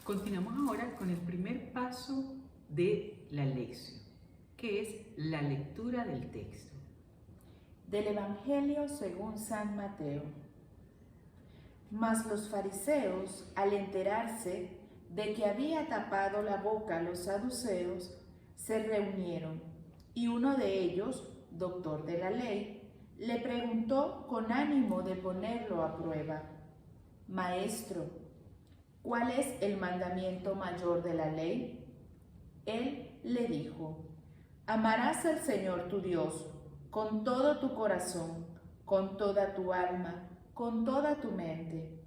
Continuamos ahora con el primer paso de la lección, que es la lectura del texto. Del Evangelio según San Mateo. Mas los fariseos, al enterarse de que había tapado la boca a los saduceos, se reunieron, y uno de ellos, doctor de la ley, le preguntó con ánimo de ponerlo a prueba: Maestro, ¿cuál es el mandamiento mayor de la ley? Él le dijo: Amarás al Señor tu Dios con todo tu corazón, con toda tu alma, con toda tu mente.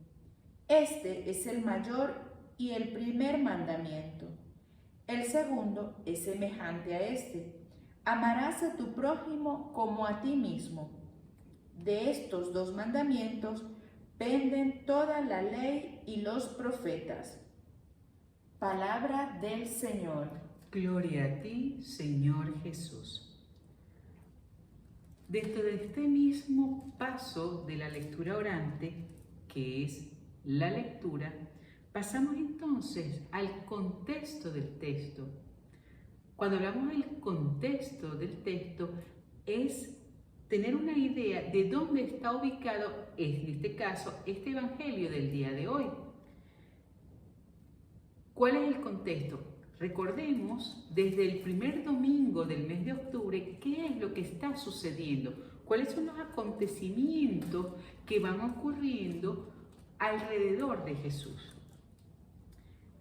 Este es el mayor y el primer mandamiento. El segundo es semejante a este: amarás a tu prójimo como a ti mismo. De estos dos mandamientos penden toda la ley y los profetas. Palabra del Señor. Gloria a ti, Señor Jesús. Dentro de este mismo paso de la lectura orante, que es la lectura, pasamos entonces al contexto del texto. Cuando hablamos del contexto del texto, es tener una idea de dónde está ubicado, en este caso, este evangelio del día de hoy. ¿Cuál es el contexto? Recordemos desde el primer domingo del mes de octubre qué es lo que está sucediendo, cuáles son los acontecimientos que van ocurriendo alrededor de Jesús.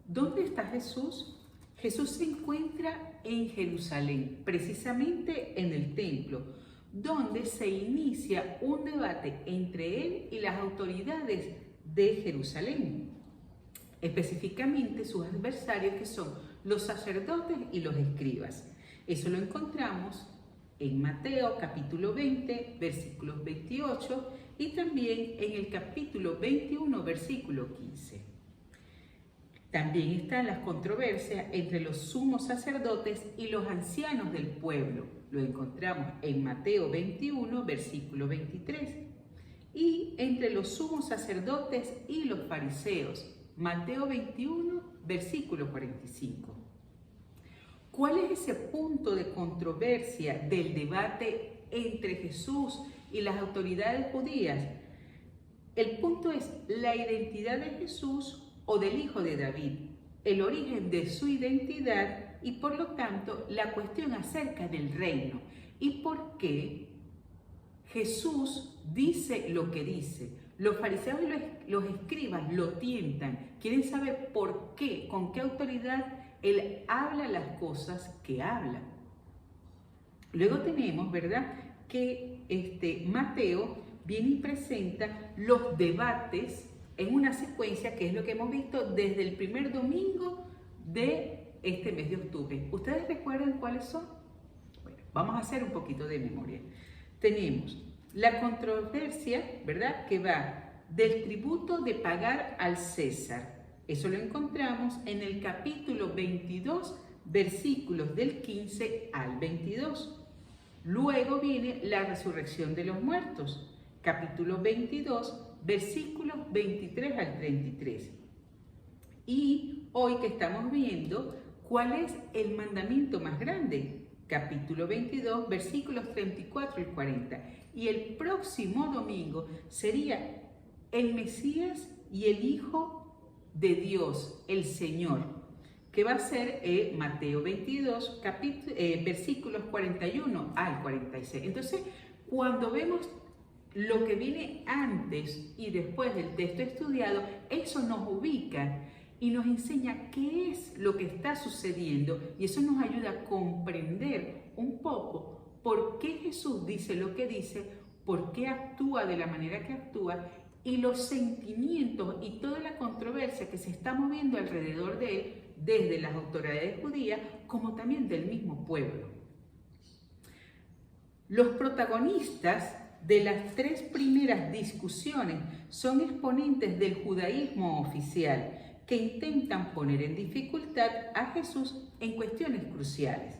¿Dónde está Jesús? Jesús se encuentra en Jerusalén, precisamente en el templo, donde se inicia un debate entre él y las autoridades de Jerusalén, específicamente sus adversarios, que son los sacerdotes y los escribas. Eso lo encontramos en Mateo capítulo 20, versículos 28, y también en el capítulo 21, versículo 15. También están las controversias entre los sumos sacerdotes y los ancianos del pueblo. Lo encontramos en Mateo 21, versículo 23. Y entre los sumos sacerdotes y los fariseos. Mateo 21, versículo 45. ¿Cuál es ese punto de controversia del debate entre Jesús y las autoridades judías? El punto es la identidad de Jesús o del hijo de David, el origen de su identidad y por lo tanto la cuestión acerca del reino y por qué Jesús dice lo que dice. Los fariseos y los escribas lo tientan, quieren saber por qué, con qué autoridad él habla las cosas que habla. Luego tenemos, ¿verdad?, que Mateo viene y presenta los debates en una secuencia que es lo que hemos visto desde el primer domingo de este mes de octubre. ¿Ustedes recuerdan cuáles son? Bueno, vamos a hacer un poquito de memoria. Tenemos la controversia, ¿verdad?, que va del tributo de pagar al César. Eso lo encontramos en el capítulo 22, versículos del 15 al 22. Luego viene la resurrección de los muertos, capítulo 22, versículos 23 al 33. Y hoy que estamos viendo cuál es el mandamiento más grande, capítulo 22, versículos 34 al 40. Y el próximo domingo sería el Mesías y el Hijo de Dios, el Señor, que va a ser Mateo 22, versículos 41 al 46. Entonces, cuando vemos lo que viene antes y después del texto estudiado, eso nos ubica y nos enseña qué es lo que está sucediendo y eso nos ayuda a comprender un poco por qué Jesús dice lo que dice, por qué actúa de la manera que actúa y los sentimientos y toda la controversia que se está moviendo alrededor de él desde las autoridades judías como también del mismo pueblo. Los protagonistas de las tres primeras discusiones son exponentes del judaísmo oficial que intentan poner en dificultad a Jesús en cuestiones cruciales.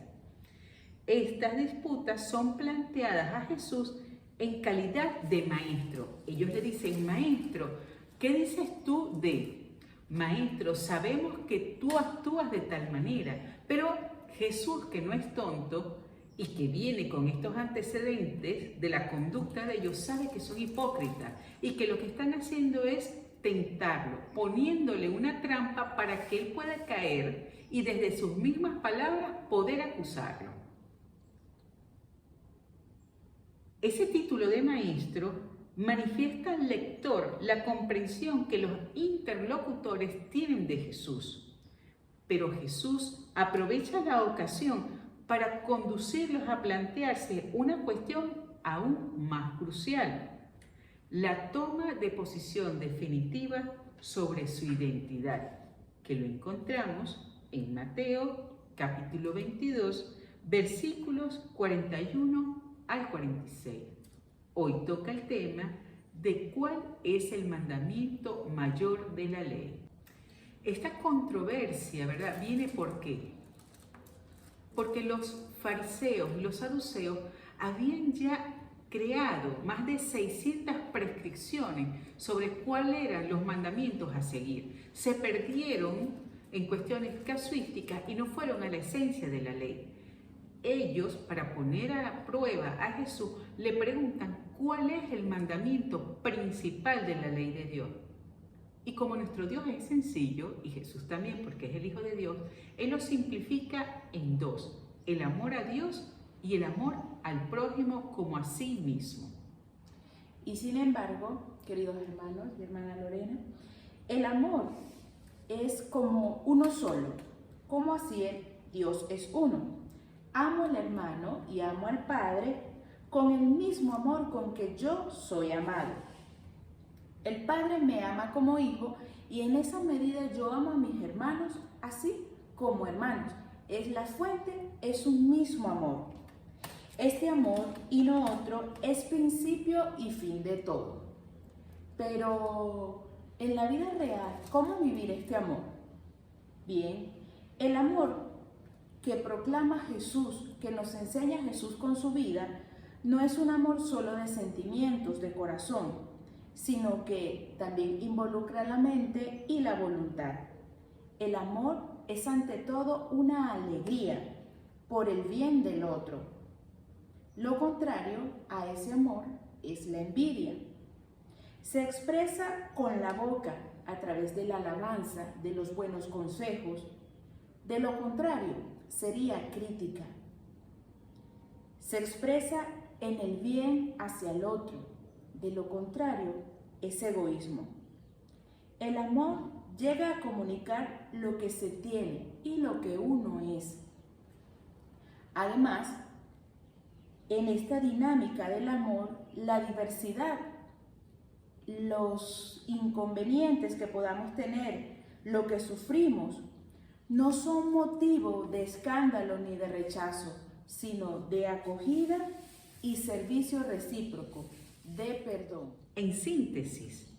Estas disputas son planteadas a Jesús en calidad de maestro. Ellos le dicen: maestro, ¿qué dices tú de? Maestro, sabemos que tú actúas de tal manera, pero Jesús, que no es tonto y que viene con estos antecedentes de la conducta de ellos, sabe que son hipócritas y que lo que están haciendo es tentarlo, poniéndole una trampa para que él pueda caer y desde sus mismas palabras poder acusarlo. Ese título de maestro manifiesta al lector la comprensión que los interlocutores tienen de Jesús. Pero Jesús aprovecha la ocasión para conducirlos a plantearse una cuestión aún más crucial: la toma de posición definitiva sobre su identidad, que lo encontramos en Mateo capítulo 22, versículos 41 al 46. Hoy toca el tema de cuál es el mandamiento mayor de la ley. Esta controversia, ¿verdad?, viene ¿por qué? Porque los fariseos y los saduceos habían ya creado más de 600 prescripciones sobre cuáles eran los mandamientos a seguir. Se perdieron en cuestiones casuísticas y no fueron a la esencia de la ley. Ellos, para poner a prueba a Jesús, le preguntan cuál es el mandamiento principal de la ley de Dios. Y como nuestro Dios es sencillo, y Jesús también, porque es el Hijo de Dios, Él lo simplifica en dos: el amor a Dios y el amor al prójimo como a sí mismo. Y sin embargo, queridos hermanos y hermana Lorena, el amor es como uno solo, como así Dios es uno. Amo al hermano y amo al Padre con el mismo amor con que yo soy amado. El Padre me ama como hijo y en esa medida yo amo a mis hermanos así como hermanos. Es la fuente, es un mismo amor. Este amor y no otro es principio y fin de todo. Pero en la vida real, ¿cómo vivir este amor? Bien, el amor que proclama Jesús, que nos enseña Jesús con su vida, no es un amor solo de sentimientos, de corazón, sino que también involucra la mente y la voluntad. El amor es ante todo una alegría por el bien del otro. Lo contrario a ese amor es la envidia. Se expresa con la boca a través de la alabanza, de los buenos consejos. De lo contrario, sería crítica. Se expresa en el bien hacia el otro. De lo contrario, es egoísmo. El amor llega a comunicar lo que se tiene y lo que uno es. Además, en esta dinámica del amor, la diversidad, los inconvenientes que podamos tener, lo que sufrimos, no son motivo de escándalo ni de rechazo, sino de acogida y servicio recíproco, de perdón. En síntesis,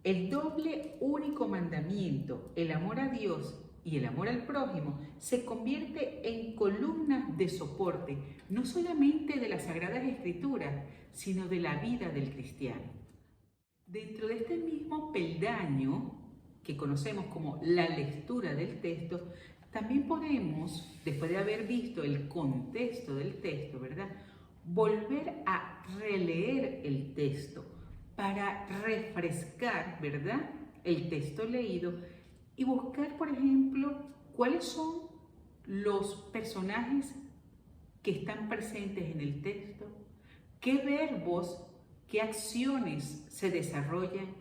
el doble único mandamiento, el amor a Dios y el amor al prójimo, se convierte en columnas de soporte, no solamente de las Sagradas Escrituras, sino de la vida del cristiano. Dentro de este mismo peldaño que conocemos como la lectura del texto, también podemos, después de haber visto el contexto del texto, ¿verdad?, volver a releer el texto para refrescar, ¿verdad?, el texto leído y buscar, por ejemplo, cuáles son los personajes que están presentes en el texto, qué verbos, qué acciones se desarrollan,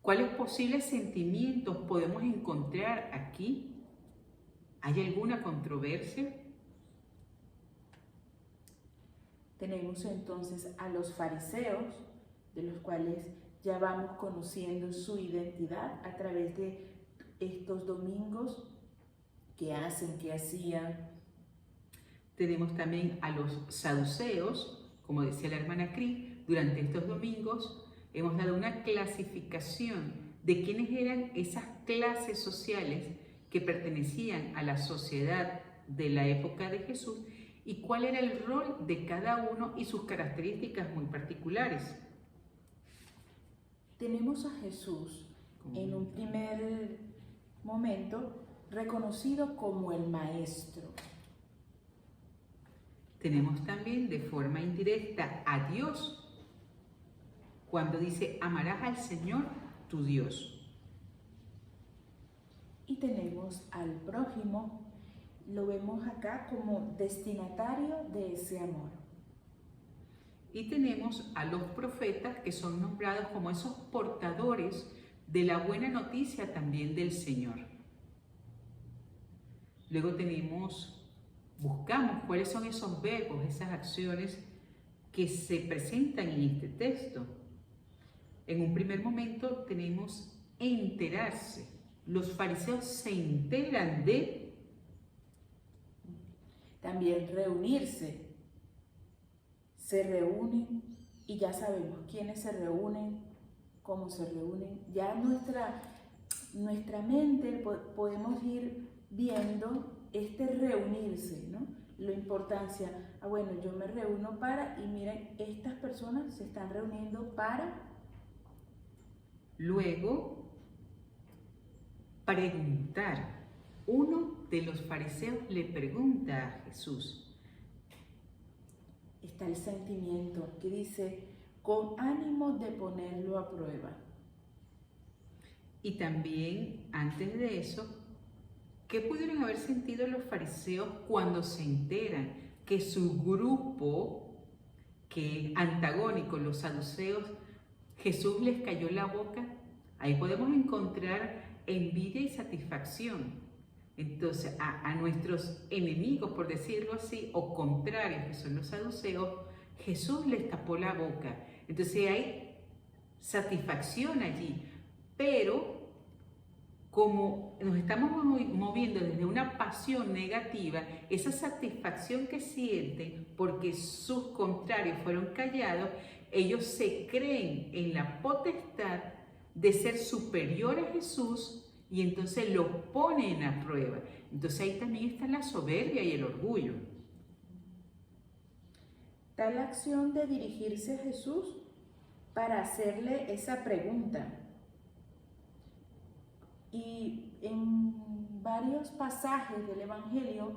cuáles posibles sentimientos podemos encontrar aquí. ¿Hay alguna controversia? Tenemos entonces a los fariseos, de los cuales ya vamos conociendo su identidad a través de estos domingos que hacen, que hacían. Tenemos también a los saduceos, como decía la hermana Cris, durante estos domingos hemos dado una clasificación de quiénes eran esas clases sociales que pertenecían a la sociedad de la época de Jesús y cuál era el rol de cada uno y sus características muy particulares. Tenemos a Jesús en un primer momento reconocido como el Maestro. Tenemos también de forma indirecta a Dios, cuando dice, amarás al Señor tu Dios. Y tenemos al prójimo, lo vemos acá como destinatario de ese amor. Y tenemos a los profetas, que son nombrados como esos portadores de la buena noticia también del Señor. Luego buscamos cuáles son esos verbos, esas acciones que se presentan en este texto. En un primer momento tenemos enterarse. Los fariseos se enteran de... También reunirse. Se reúnen y ya sabemos quiénes se reúnen, cómo se reúnen. Ya nuestra mente podemos ir viendo este reunirse, ¿no? La importancia, bueno, yo me reúno para, y miren, estas personas se están reuniendo para. Luego, preguntar. Uno de los fariseos le pregunta a Jesús. Está el sentimiento que dice, con ánimo de ponerlo a prueba. Y también, antes de eso, ¿qué pudieron haber sentido los fariseos cuando se enteran que su grupo, que antagónico, los saduceos, Jesús les cayó la boca? Ahí podemos encontrar envidia y satisfacción. Entonces, a nuestros enemigos, por decirlo así, o contrarios, que son los saduceos, Jesús les tapó la boca. Entonces hay satisfacción allí, pero como nos estamos moviendo desde una pasión negativa, esa satisfacción que sienten porque sus contrarios fueron callados, ellos se creen en la potestad de ser superior a Jesús y entonces lo ponen a prueba. Entonces ahí también está la soberbia y el orgullo. Tal acción de dirigirse a Jesús para hacerle esa pregunta. Y en varios pasajes del Evangelio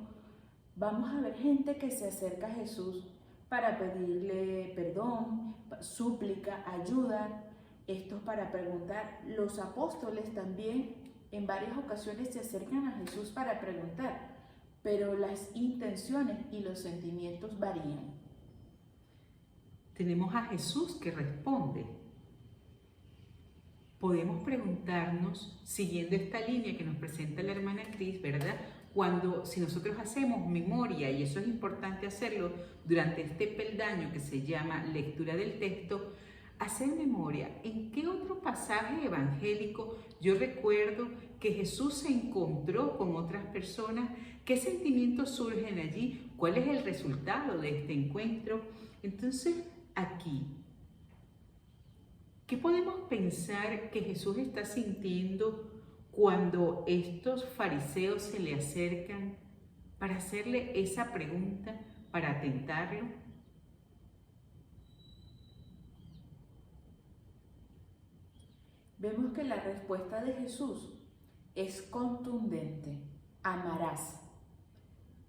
vamos a ver gente que se acerca a Jesús para pedirle perdón, súplica, ayuda. Esto para preguntar. Los apóstoles también en varias ocasiones se acercan a Jesús para preguntar, pero las intenciones y los sentimientos varían. Tenemos a Jesús que responde. Podemos preguntarnos, siguiendo esta línea que nos presenta la hermana Cris, ¿verdad? Si nosotros hacemos memoria, y eso es importante hacerlo durante este peldaño que se llama lectura del texto, hacer memoria, ¿en qué otro pasaje evangélico yo recuerdo que Jesús se encontró con otras personas? ¿Qué sentimientos surgen allí? ¿Cuál es el resultado de este encuentro? Entonces, aquí, ¿qué podemos pensar que Jesús está sintiendo cuando estos fariseos se le acercan para hacerle esa pregunta, para tentarlo? Vemos que la respuesta de Jesús es contundente. Amarás.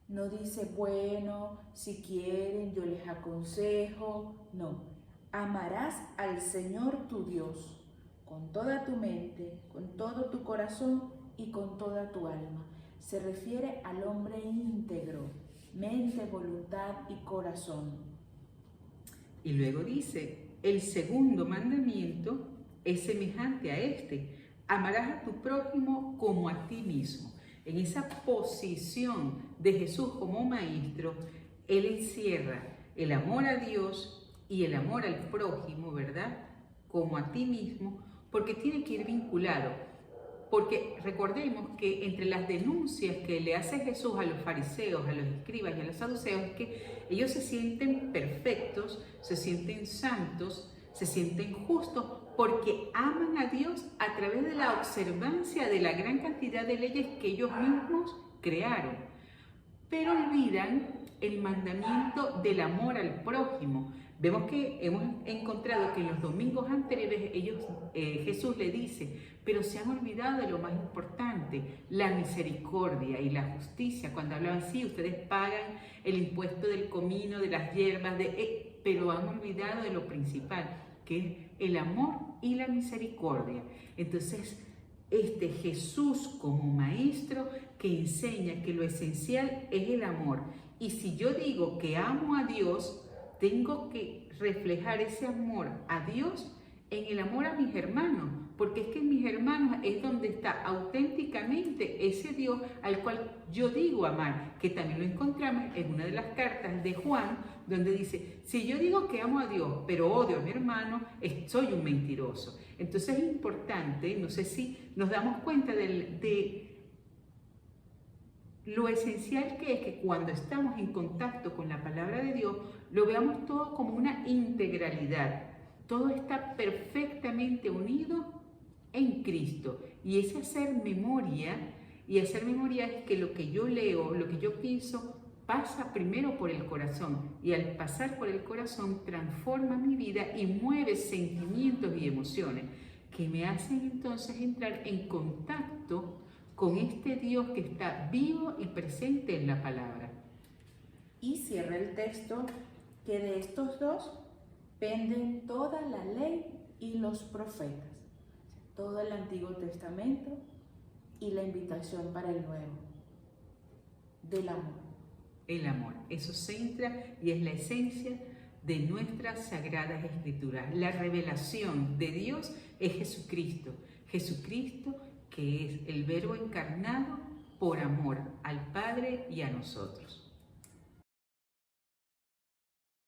No dice, bueno, si quieren, yo les aconsejo. No. Amarás al Señor tu Dios con toda tu mente, con todo tu corazón y con toda tu alma. Se refiere al hombre íntegro, mente, voluntad y corazón. Y luego dice, el segundo mandamiento es semejante a este: amarás a tu prójimo como a ti mismo. En esa posición de Jesús como maestro, Él encierra el amor a Dios y el amor al prójimo, ¿verdad? Como a ti mismo, porque tiene que ir vinculado. Porque recordemos que entre las denuncias que le hace Jesús a los fariseos, a los escribas y a los saduceos, es que ellos se sienten perfectos, se sienten santos, se sienten justos, porque aman a Dios a través de la observancia de la gran cantidad de leyes que ellos mismos crearon. Pero olvidan el mandamiento del amor al prójimo. Vemos que hemos encontrado que en los domingos anteriores Jesús le dice, pero se han olvidado de lo más importante, la misericordia y la justicia. Cuando hablaban, sí, ustedes pagan el impuesto del comino, de las hierbas, pero han olvidado de lo principal, que es el amor y la misericordia. Entonces, Jesús como maestro que enseña que lo esencial es el amor. Y si yo digo que amo a Dios, tengo que reflejar ese amor a Dios en el amor a mis hermanos, porque es que en mis hermanos es donde está auténticamente ese Dios al cual yo digo amar, que también lo encontramos en una de las cartas de Juan, donde dice, si yo digo que amo a Dios, pero odio a mi hermano, soy un mentiroso. Entonces es importante, no sé si nos damos cuenta de lo esencial que es que cuando estamos en contacto con la palabra de Dios, lo veamos todo como una integralidad. Todo está perfectamente unido en Cristo. Y ese hacer memoria es que lo que yo leo, lo que yo pienso, pasa primero por el corazón. Y al pasar por el corazón, transforma mi vida y mueve sentimientos y emociones que me hacen entonces entrar en contacto con este Dios que está vivo y presente en la palabra. Y cierra el texto que de estos dos penden toda la ley y los profetas, todo el Antiguo Testamento y la invitación para el Nuevo, del amor. El amor, eso centra y es la esencia de nuestras sagradas escrituras. La revelación de Dios es Jesucristo, Jesucristo que es el Verbo encarnado por amor al Padre y a nosotros.